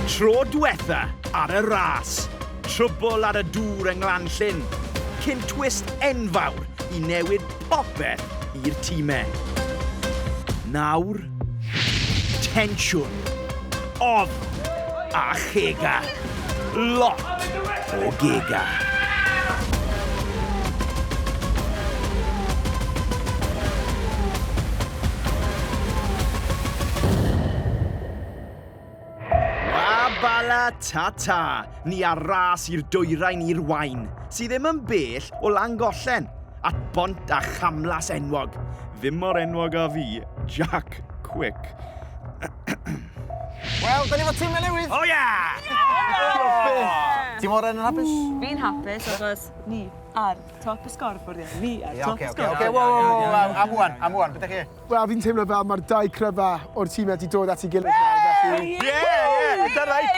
Tro diwetha ar y ras. Trwbl ar y dŵr yng Nglanllyn. Cyn twist enfawr i newid popeth i'r tîmau. Nawr, tensiwn, ofn a chega. Lot o gega. Bala ta-ta, ni ar ras i'r dwyrain i'r Waun, sydd ddim yn bell o Langollen, at bont a CAMLAS enwog. Ddim mor enwog a fi, Jack Quick. Wel, da ni fod tîmau newydd. O ia! Ti mor yn hapus? Fi'n hapus, achos ni ar top y scorffordd ia. Ni ar top y Oce, scorffordd. am wan, beth chi? Wel, fi'n teimlo fel mae'r dau cryfa o'r tîmau wedi dod at ei gilydd. Eitha rhaid.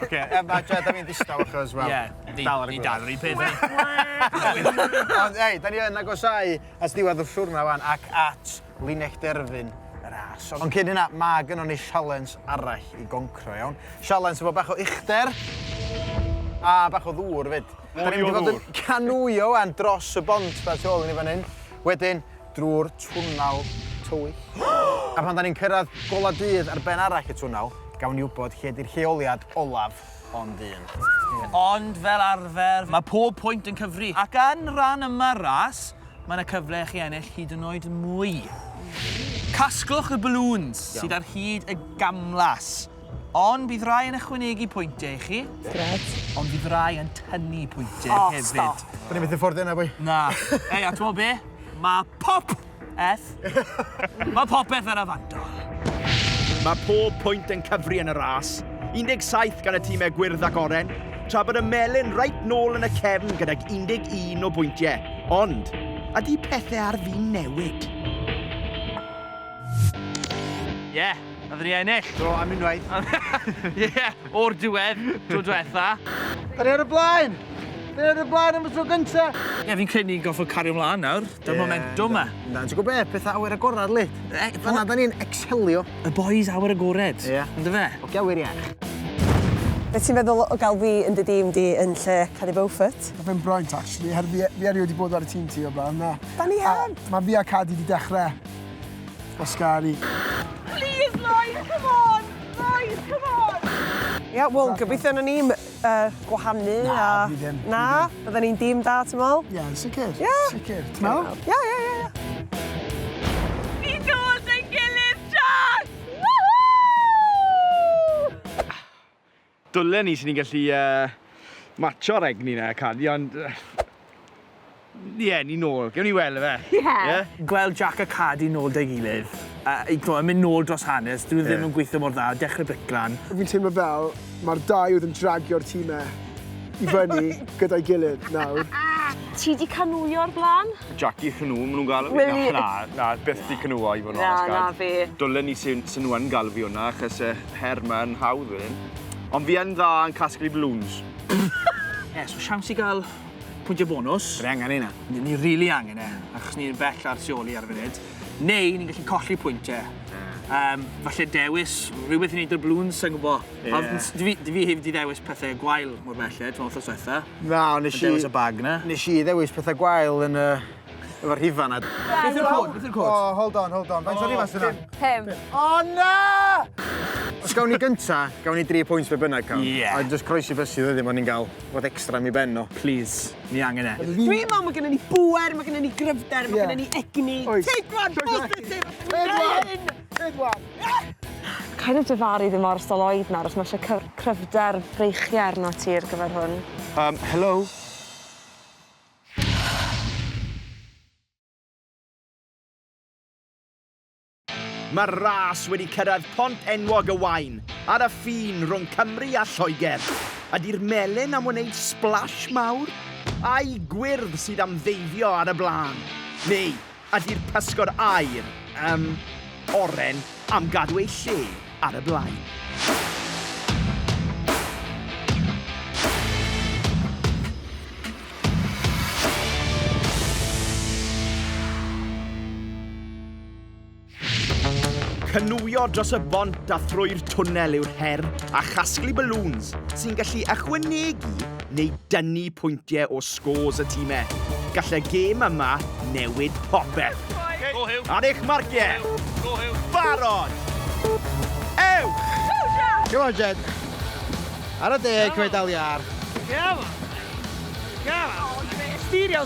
Oce, mae Jed a fi'n distaw achos, wel. Ni dal yr un peth. Ond, ei, da ni yn agosau at ddiwedd y siwrna wan ac at linell derfyn y ras. Ond cyn hynna, mae gynnon ni sialens arall i goncro, iawn. Sialens efo bach o uchder a bach o ddŵr, fyd. Da ni'n mynd i fod yn canwio wan dros y bont fel tu ôl i ni fan hyn. Wedyn, drwy'r twnnel twyll. A pan da ni'n cyrraedd gola dydd ar ben arall y twnnel, gawn ni wybod lle di'r lleoliad olaf ond un. Ond fel arfer, mae pob pwynt yn cyfri. Ac yn rhan yma'r ras, mae yna cyfle i chi ennill hyd yn oed mwy. Casglwch y balloons sydd ar hyd y gamlas. Ond bydd rai yn ychwanegu pwyntiau i chi. Ond bydd rai yn tynnu pwyntiau hefyd. Stop. Da ni'n mynd i ffwrdd yna, bwy. Na. Ei, a ti'n be? Mae popeth yn y fantol. Mae pob pwynt yn cyfri yn y ras. 17 gan y tîmau gwyrdd ac oren, tra bod y melyn reit nôl yn y cefn gydag 11 o bwyntiau. Ond, ydy pethau ar fi'n newid? Ie, oedden ni ennill. Do, am unwaith. Ie, o'r diwedd, tro diwetha. Da ni ar y blaen! Da ni ar y blaen am y tro gynta! Ie, fi'n credu ni'n goffo cario mlaen nawr. Dy'r momentum yma. Na, ti'n gwybod beth, pethau awyr agorad, li? Fanna, da ni'n excelio. Y boys awyr agored. Ie. Ynddo fe? O awyr iach. Beth ti'n meddwl o gael fi yn dy dîm di yn lle Cadi Beaufort? Mae fe'n broint, actually. Fi erioed wedi bod ar y tîm ti o blaen. Da ni heb! Mae fi a Cadi wedi dechrau Osgari. Please, Lloyd, come on! Lloyd, come on! Ia, wel, gobeithio na ni'n gwahanu a... fi ddim. Na, bydden ni'n dîm da, ti'n meddwl? Ie, sicr. Ie. Sicr. Ti'n meddwl? Ia. Ni dod yn gilydd, Jack! Woohoo! Dwlen ni sy'n ni'n gallu matcho'r egni na, Cadi, ond... Ie, ni nôl. Gewn ni weld fe. Ie. Gweld Jack a Cadi nôl dy gilydd. Yn mynd nôl dros hanes, dwi ddim yn gweithio mor dda, dechrau briclan. Fi'n teimlo fel mae'r dau oedd yn dragio'r tîmau i fyny gyda'i gilydd nawr. Ti di canwio'r blaen? Jack i cynw, maen nhw'n gael Will you- Na, beth di cynwio i fod yn Na, honest, na Cad. fi. Dwlen ni sy'n nhw'n gael fi hwnna, achos her ma'n hawdd wedyn. Ond fi yn dda yn casglu balloons. Ie, so siawns i gael pwyntiau bonus. Ni angen hynna. Ni rili angen achos ni'n bell ar sioli ar y funud. Neu ni'n gallu colli pwyntiau. Falle dewis, rhywbeth i wneud o'r balloons, sa'n gwybod. Di fi hefyd i ddewis pethau gwael mor belled, dwi'n wrth oswetha. Na, nes i... Dewis y bag na. Nes i ddewis pethau gwael yn efo'r rhifan. Beth yw'r cod? Beth yw'r cod? O, hold on. Faint o'r rhifan sy'n yna? 5. O, na! Os gawn ni gynta, gawn ni 3 pwynt be bynnag cawn. Ie. A jyst croesi fysydd ydy, mae'n ni'n gael fod extra mi ben o. Please, ni angen e. Dwi'n meddwl mae gennym ni bwer, mae gennym ni gryfder, mae Ie. gennym ni egni. Oes. Take one, positive! Edwan! Cael ei dyfaru ddim o'r Lloyd nawr, os mae eisiau cryfder breichiau arno ti ar gyfer hwn. Hello? Mae'r ras wedi cyrraedd pont enwog y Waun ar y ffin rhwng Cymru a Lloegr. Ydy'r melyn am wneud splash mawr? A'i gwyrdd sydd am ddeifio ar y blaen? Neu ydy'r pysgod air, oren, am gadw ei lle ar y blaen? Canwio dros y bont a thrwy'r twnnel yw'r her a chasglu balloons sy'n gallu ychwanegu neu dynnu pwyntiau o scores y tîmau. Gallai gêm yma newid popeth. Go Huw. Ar eich marciau. Go Huw. Barod! Ewch! Come on, Jed. Ar y deg, mae dal iar. Styrio.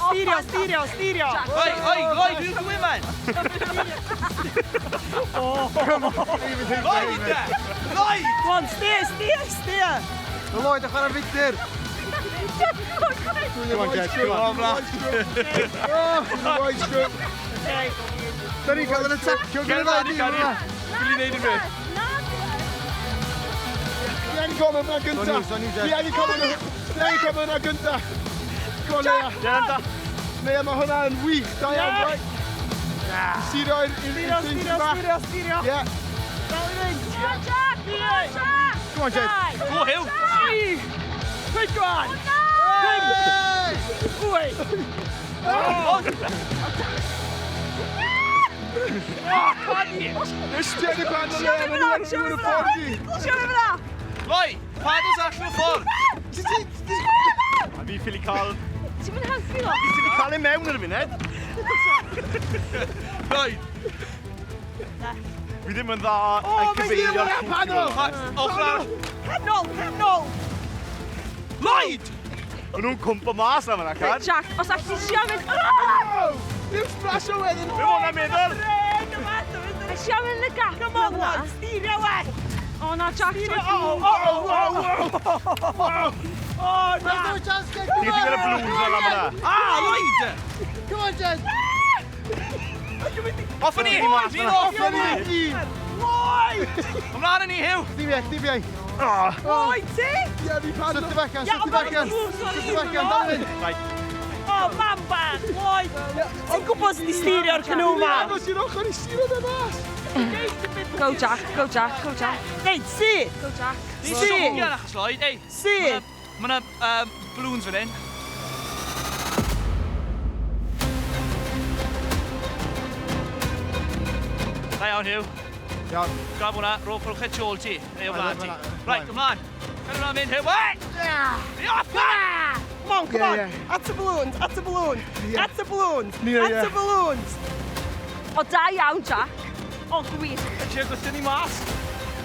Oi, Lloyd, yw'r gwyman? Lloyd, ydw! Lloyd! Go on, steer. Y Lloyd yn chwarae Victor. Come on, Jed. Come on, Lloyd Chirk. Da ni'n cael yn atacio gyda ddau ni. Gadi. Dwi'n neud unrhyw. Ie, ni'n cofio yna gynta. Ie, ni'n cofio yna gynta. Go, Leia. Leia, mae hwnna yn wych. Da iawn, right? Styrio i'r team bach. Styrio. Ie. Come on, Jed. Go Huw. Quick on. Ystion i ban o Leia, mae ni'n rhywun y ffordd. Lloyd, paddles allan o ffordd. A fi ffili cael... Ti'n mynd helpu lo? Fi ffili cael ei mewn ar y funud. Lloyd. Fi ddim yn dda yn cyfeirio'r cwpl. Ochr ar. Hepnol. Lloyd! Maen nhw'n cwmpa mas am yna, Cad. Jack, os all ti siarad mynd... Dim splash o wedyn. Be mae hwnna'n meddwl? Siarad mynd y gap. Come on, Lloyd. Styrio wet. O na, Jack. Oh, no. Ti'n gael y blues fel am yna. Lloyd! Come on, Jed. Off yn ni! Fi'n off yn ni! Ymlaen yn ni, Huw! Dibiau. Lloyd, ti? Ie, ni pan. Sydd ti fechan. Oh, man, Lloyd. Ti'n gwybod sydd wedi styrio'r canw ma? Ie, ti'n ochr i styrio fe mas. Go Jack. Ei, si! Go Jack. Ni'n siogian achos, Lloyd. Ei, Si! mae yna balloons fan hyn. Da iawn, Huw. Iawn. Graf hwnna, rhowch eich ôl ti. Neu o flaen ti. Right, ymlaen. Cael hwnna'n mynd, Huw. Wait! Ni off, man! Come on, come on. Yeah. At the balloons. Yeah. O da iawn, Jack. O gwych. Ti'n gwybod ni mas?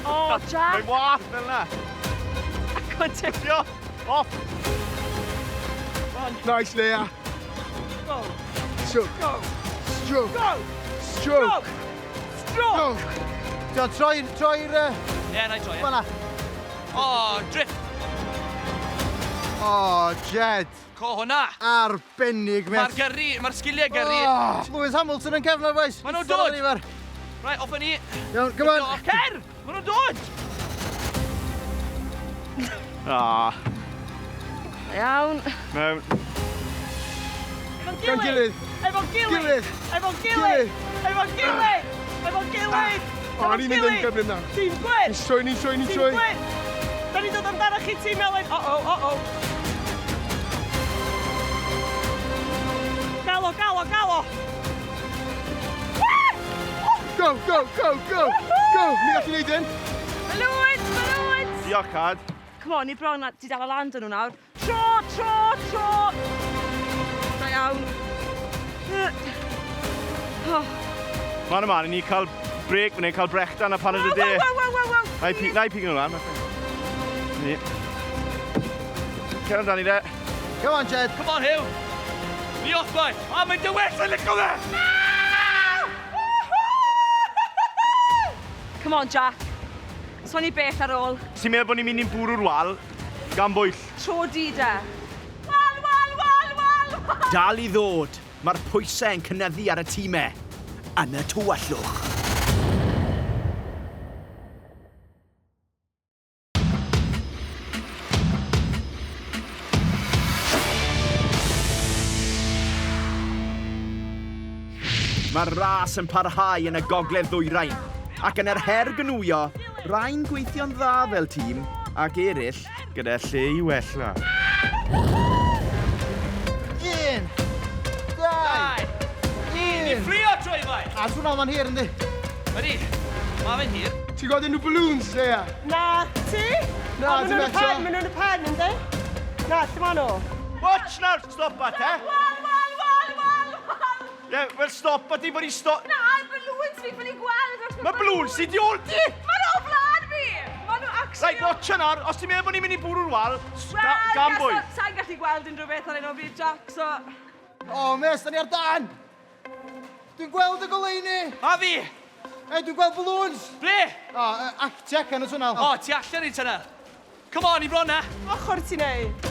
O, Jack. Mae'n wath fel yna. Go Jack. Dio, off. Nice, Leia. Go. Stroke. Go. Stroke. Go. Stroke. Stroke. Troi'r... Ie, na i troi, ie. Fanna. O, drift. O, Jed. Co hwnna. Arbennig, Mae'r sgiliau gyrru. Lewis Hamilton yn cefn o'r boes. Ma' nhw'n dod. Right, off yn ni. Iawn, come on. Cer! Ma' nhw'n dod! Iawn. Mewn. Efo'n gilydd. O, ni'n mynd yn gyflym na. Tîm gwyn. Ni'n troi. Da ni dod amdano chi tîm melyn. Oh. Galo. Go. Ni gallu neud hyn. Balloons. Diolch, Cad. Come on, ni bron di dal y land yn nhw nawr. Tro. Da iawn. Man yma, ni cael break, ni'n cael brechdan a pan ydy de. Na i pigyn nhw lan. Ni. Cer amdani de. Come on, Jed. Come on, Huw. Ni off, boi. O, mae'n dywell, yn licio fe! Come on, Jack. So ni beth ar ôl. Ti'n meddwl bod ni'n mynd i'n bwrw'r wal gan bwyll? Tro di de. Wal. Dal i ddod. Mae'r pwysau yn cynyddu ar y tîmau. Yn y tywyllwch. Mae'r RAS yn parhau yn y gogledd ddwyrain, ac yn yr her gynwyo, rhain gweithio'n dda fel tîm, ac eraill gyda lle i wella. 1, 2, 1. Ni ffrio trwy fai. A dwi'n meddwl ma'n hir, yndi? Ydi. Ma fe'n hir. Ti'n gweld unrhyw balloons, Leia? Na, ti? Na, dim eto. Maen nhw'n y pen, ynddi? Na, lle ma nhw? Watch nawr, stop at, e? Wel. Ie, wel stop at i bod i stop. Na, balloons fi, fan i gweld. Mae balloons sydd di ôl ti! Ma nhw o flan fi! Ma nhw actually... Right, watch nawr, os ti'n meddwl bod ni'n mynd i bwrw'r wal, gan bwy. Sa'n gallu gweld unrhyw beth ar un o fi, Jack, so... O, mes, da ni ar dan! Dwi'n gweld y goleuni! A fi! Dwi'n gweld balloons! Ble? O, actiac yn y twnnel. O, ti allan i tyna. Come on, i bron na. Ochr ti'n neud?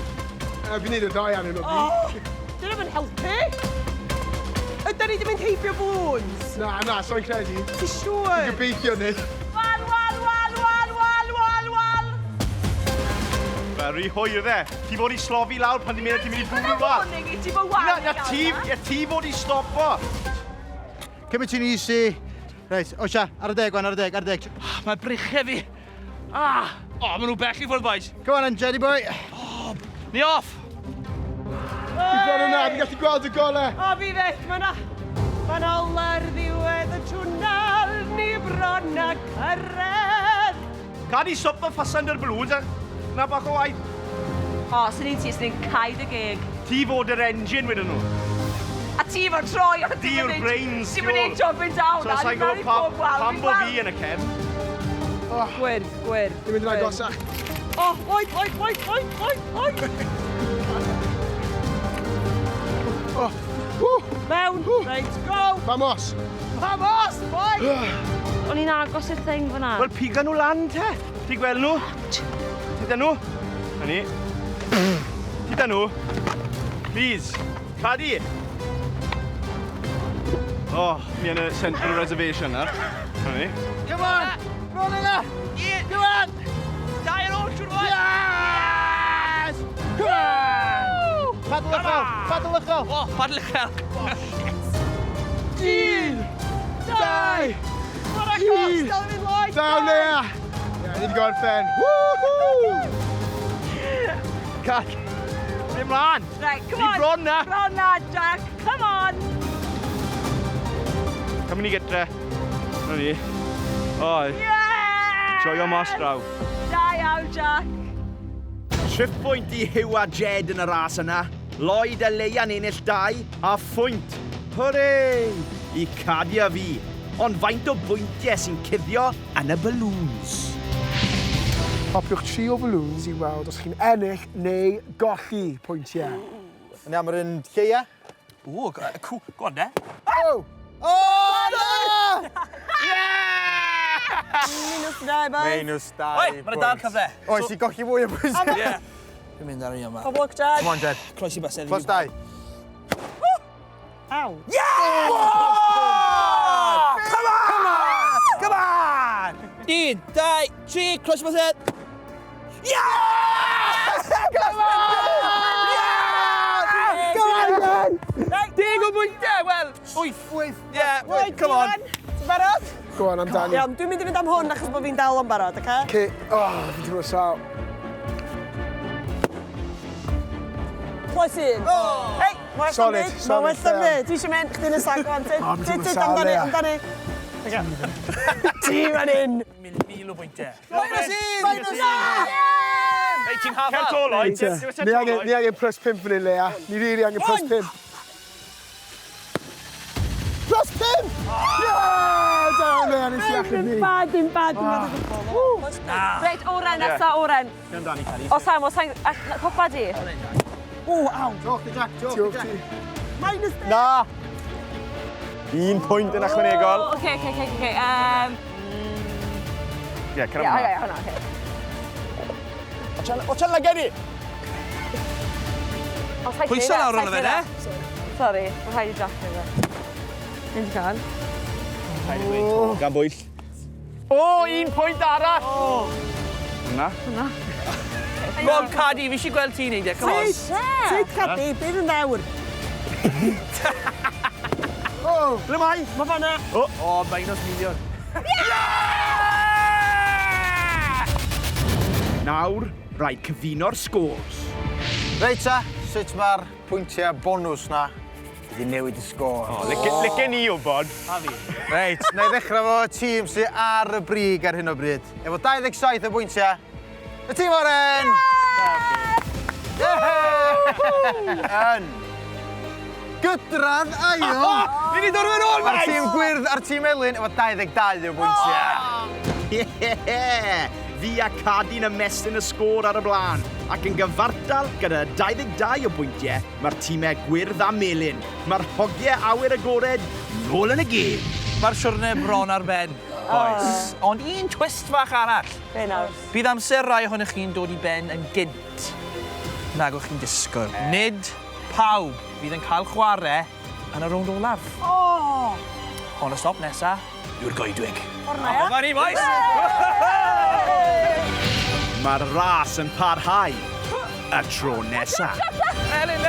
Fi'n neud y ddau anyn nhw. O, dyn nhw'n helpu. Ydyn ni wedi mynd heibio balloons? Na, so'n credu. Ti siŵr? Gobeithio ni. Wal! Fel rhy hwyr dde. Ti fod i slofi lawr pan ti'n meddwl ti'n mynd i bwrw'r wal. Ti fod wal Na, ti fod i stopo. Cymryd ti'n easy. Reit, osia, ar y deg, ar y deg. Mae brichau fi. O, maen nhw bell i ffwrdd, boys. Go on, Jeddy boy. Ni off. Fi'n gweld hwnna, fi'n gallu gweld y gole. O, fi fydd, ma' olar ddiwedd y twnnel, ni bron a cyrraedd. Cadi stop y ffas under balloons, e? Na bach o waith. O, sy'n ni'n caid y geg. Ti fod yr engine wedyn nhw. A ti fod troi. Ti yw'r brains, Ti'n mynd i'n jumping down. So sa'n gwybod pam bo fi yn y cefn. Gwyrdd. Dwi'n mynd yn agosach. O, oed. Mewn, reit, go. Vamos. Vamos, boi. O'n i'n agos i'r thing fyna. Wel, piga nhw lan, te. Ti gweld nhw? Tyda nhw? Hynny. Tyda nhw. Please. Cadi. O, mi yn y central reservation na. Hynny. Come on! Rôn yna! Come on! Dau ar ôl, siwr fwy. Yes! Come on! Padl uchel! O, padl uchel. Un! Dau! What a cost, Delvin Lloyd. Down there! Ie, ni wedi gorffen. Woohoo! Cad. Dim mlaen. Right, come Ni on. bron na. Bron na, Jack. Come on. Come ni gytre. Hynny. O, Yeah! joio mas draw. Da iawn, Jack. Trip pwynt i Huw a Jed yn y ras yna. Lloyd a Leah yn ennill 2 a phwynt. Hwrei! I Cadi a fi. Ond faint o bwyntiau sy'n cuddio yn y balloons. Popiwch 3 o balloons i weld os chi'n ennill neu golli pwyntiau. Yna am yr un lleia. O, go on, de. O, na! Minus dau, boi. Minus 2 Oi, mae'n dal cyfle. Oes i golli fwy o bwysau. Ie. Dwi'n mynd ar un yma. Pob look, Jack. Come on, Jed. Croesi bysedd. Plus 2. Aw. Come on! 1, 2, 3, croesi bysedd. Deg o bwyntiau, wel, 8. Ie, come on. Ti'n barod? Go on, amdani. Iawn, dwi'n mynd i fynd am hwn achos bod fi'n dal o'n barod, oce? Okay. Fi'n teimlo sal. Plus 1. Hei, mae'n Solid, symud. solid, Mae'n symud. Dwi eisiau mynd, chdi'n y sac o'n ti. fi'n teimlo sal, amdani, Leia. amdani. Ti fan hyn. Mil o bwyntiau. Minus 1! Hei, ti'n hafal? Cer to, Lloyd. Ni angen plus 5 fan hyn, Leia. Ni rili angen plus 5. Plus 5! Yeah! Down there, nes i achub ni. Dim bad. Reit, oren nesa, oren. O Sam, copa di. O, aw. Joch di, Jack. Diolch ti. Minus 10. Na! 1 pwynt yn ychwanegol. Oce. Ie, cer Ie, hwnna, oce. O chan la gedi. Pwyso lawr o'n fe, de? Sorry, mae'n rhaid i Jack yn fe. Mynd i cael. Gan bwyll. O, 1 pwynt arall! Hwna. Go on, Cadi, fi eisiau gweld ti'n neud e, come on. Sut Cadi, beth yn ddewr? Ble mai? Mae fanna. O, minus miliwn. Nawr, rhaid cyfuno'r scores. Reit ta, sut mae'r pwyntiau bonws na wedi newid y sgôr. Licen ni wybod. Reit, na i ddechrau fo tîm sy'n ar y brig ar hyn o bryd. Efo 27 o bwyntiau, y tîm oren! Yn gydradd ail! Ni wedi dod yn ôl, Mae'r tîm gwyrdd a'r tîm Elin efo 22 o bwyntiau. Fi a Cadi'n ymestyn y sgôr ar y blaen, ac yn gyfartal gyda 22 o bwyntiau, mae'r tîmau gwyrdd a melyn. Mae'r hogiau awyr agored nôl yn y gêm. Mae'r siwrne bron ar ben, boys. Ond un twist fach arall. Be nawr? Bydd amser rai ohonych chi'n dod i ben yn gynt nag o'ch chi'n disgwyl. Nid pawb fydd yn cael chwarae yn y rownd olaf. Ond y stop nesa, yw'r goedwig. Forna, ia? Dyma ni, boys! Mae'r ras yn parhau y tro nesa. Elin!